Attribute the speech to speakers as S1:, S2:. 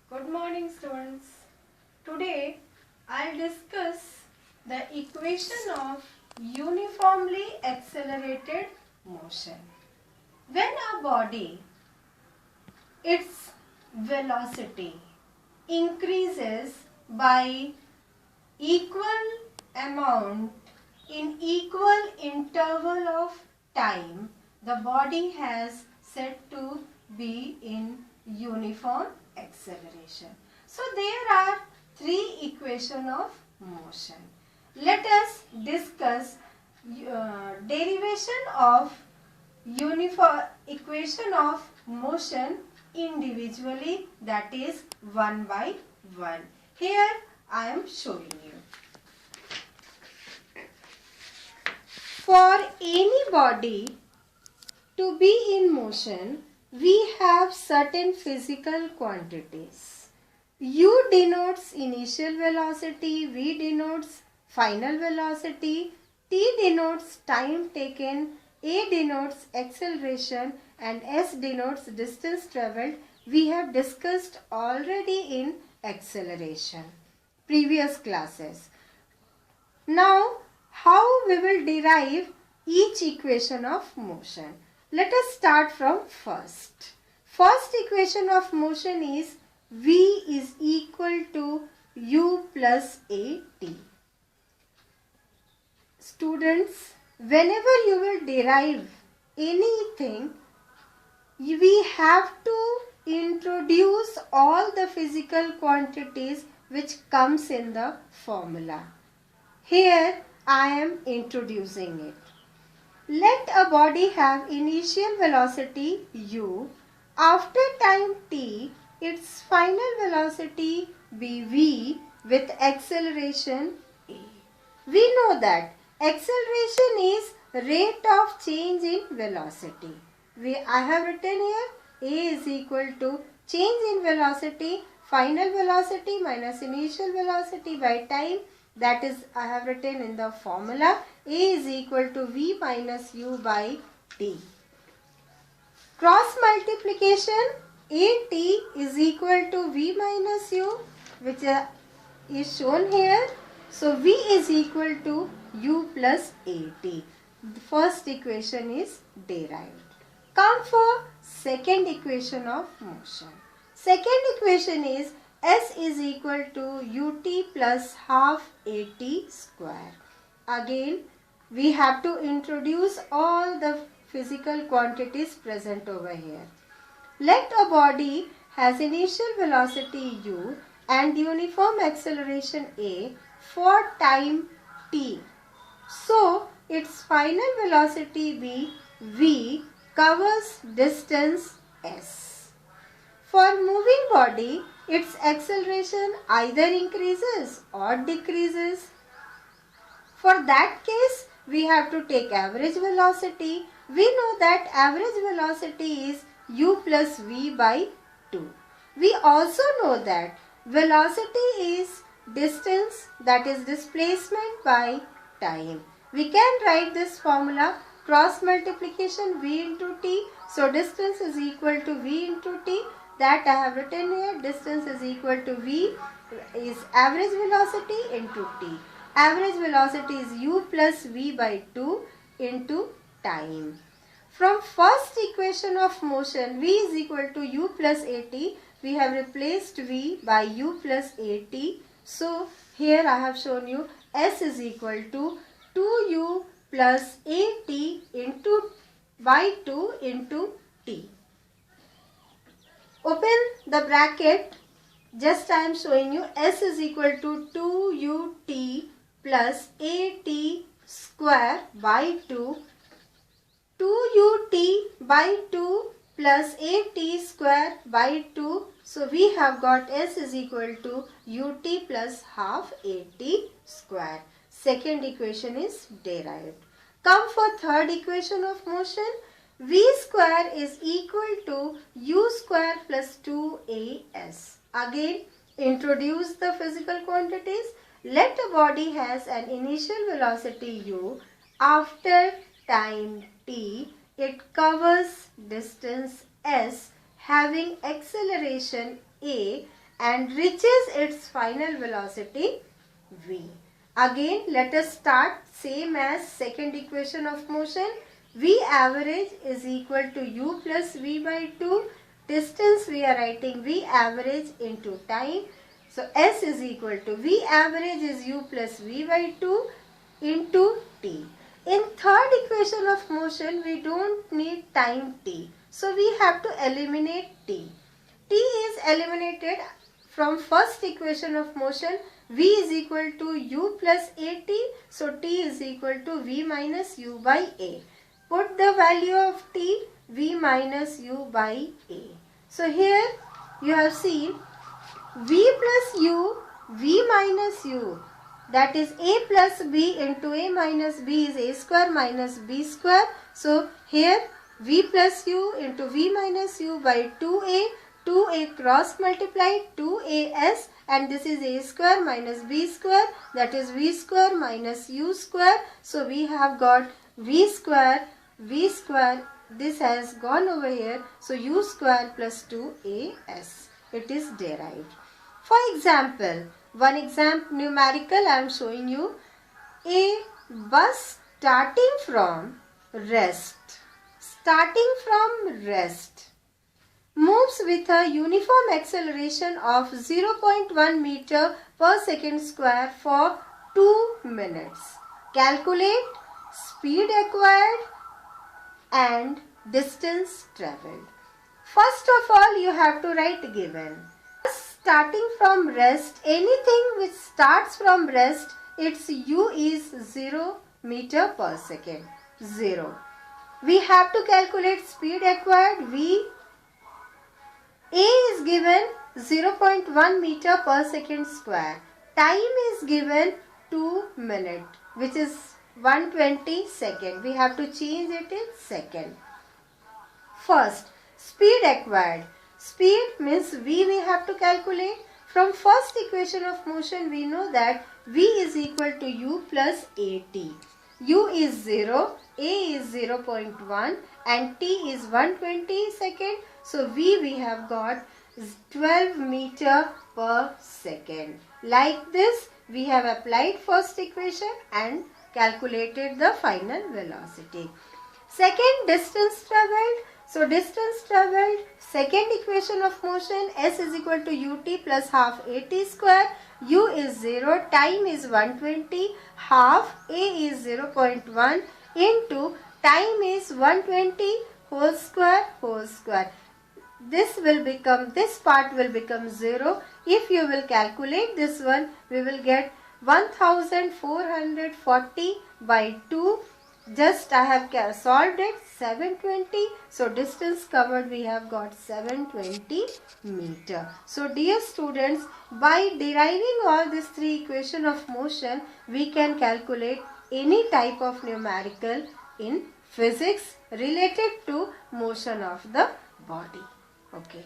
S1: Good morning, students. Today I'll discuss the equation of uniformly accelerated motion. When a body, its velocity increases by equal amount in equal interval of time, the body has said to be in uniform acceleration. So there are three equations of motion. Let us discuss derivation of uniform equation of motion individually, that is one by one. Here I am showing you. For any body to be in motion, we have certain physical quantities. U denotes initial velocity, V denotes final velocity, T denotes time taken, A denotes acceleration, and S denotes distance travelled. We have discussed already in acceleration, previous classes. Now, how we will derive each equation of motion? Let us start from first. First equation of motion is V is equal to U plus AT. Students, whenever you will derive anything, we have to introduce all the physical quantities which comes in the formula. Here I am introducing it. Let a body have initial velocity u. After time t, its final velocity be v with acceleration a. We know that acceleration is rate of change in velocity. I have written here a is equal to change in velocity, final velocity minus initial velocity by time. That is, I have written in the formula, A is equal to V minus U by T. Cross multiplication, AT is equal to V minus U, which is shown here. So, V is equal to U plus AT. The first equation is derived. Come for second equation of motion. Second equation is S is equal to ut plus half at square. Again, we have to introduce all the physical quantities present over here. Let a body has initial velocity u and uniform acceleration a for time t. So, its final velocity be v covers distance s. For moving body, its acceleration either increases or decreases. For that case, we have to take average velocity. We know that average velocity is u plus v by 2. We also know that velocity is distance, that is displacement by time. We can write this formula cross multiplication v into t. So, distance is equal to v into t. That I have written here. Distance is equal to v is average velocity into t. Average velocity is u plus v by 2 into time. From first equation of motion, v is equal to u plus at, we have replaced v by u plus at. So, here I have shown you s is equal to 2u plus at into by 2 into t. Open the bracket. Just I am showing you s is equal to 2ut plus at square by 2. 2ut by 2 plus at square by 2. So, we have got s is equal to ut plus half at square. Second equation is derived. Come for third equation of motion. V square is equal to u square plus 2as. Again, introduce the physical quantities. Let a body has an initial velocity u. After time t, it covers distance s having acceleration a and reaches its final velocity v. Again, let us start same as second equation of motion. V average is equal to u plus v by 2. Distance we are writing v average into time. So S is equal to V average is u plus v by 2 into t. In third equation of motion, we don't need time t. So we have to eliminate t. T is eliminated from first equation of motion. V is equal to u plus at. So t is equal to v minus u by a. Put the value of t, v minus u by a. So here you have seen v plus u, v minus u, that is a plus b into a minus b is a square minus b square. So here v plus u into v minus u by 2a cross multiplied 2as, and this is a square minus b square, that is v square minus u square. So we have got v square, this has gone over here. So u square plus 2as, it is derived. For example, one example numerical I am showing you. A bus starting from rest moves with a uniform acceleration of 0.1 meter per second square for 2 minutes. Calculate speed acquired and distance travelled. First of all, you have to write given. Starting from rest, anything which starts from rest, its u is 0 meter per second. 0. We have to calculate speed acquired. A is given 0.1 meter per second square. Time is given 2 minutes, which is 120 seconds. We have to change it in second. First, speed acquired. Speed means v we have to calculate. From first equation of motion, we know that v is equal to u plus at. U is 0, a is 0.1 and t is 120 second. So v we have got 12 meter per second. Like this, we have applied first equation and calculated the final velocity. Second, distance travelled. So distance travelled, second equation of motion, s is equal to ut plus half at square. U is 0, time is 120, half a is 0.1 into time is 120 whole square. This part will become 0. If you will calculate this one, we will get 1440 by 2. Just I have solved it, 720. So distance covered we have got 720 meter. So dear students, by deriving all these three equations of motion, we can calculate any type of numerical in physics related to motion of the body. Okay.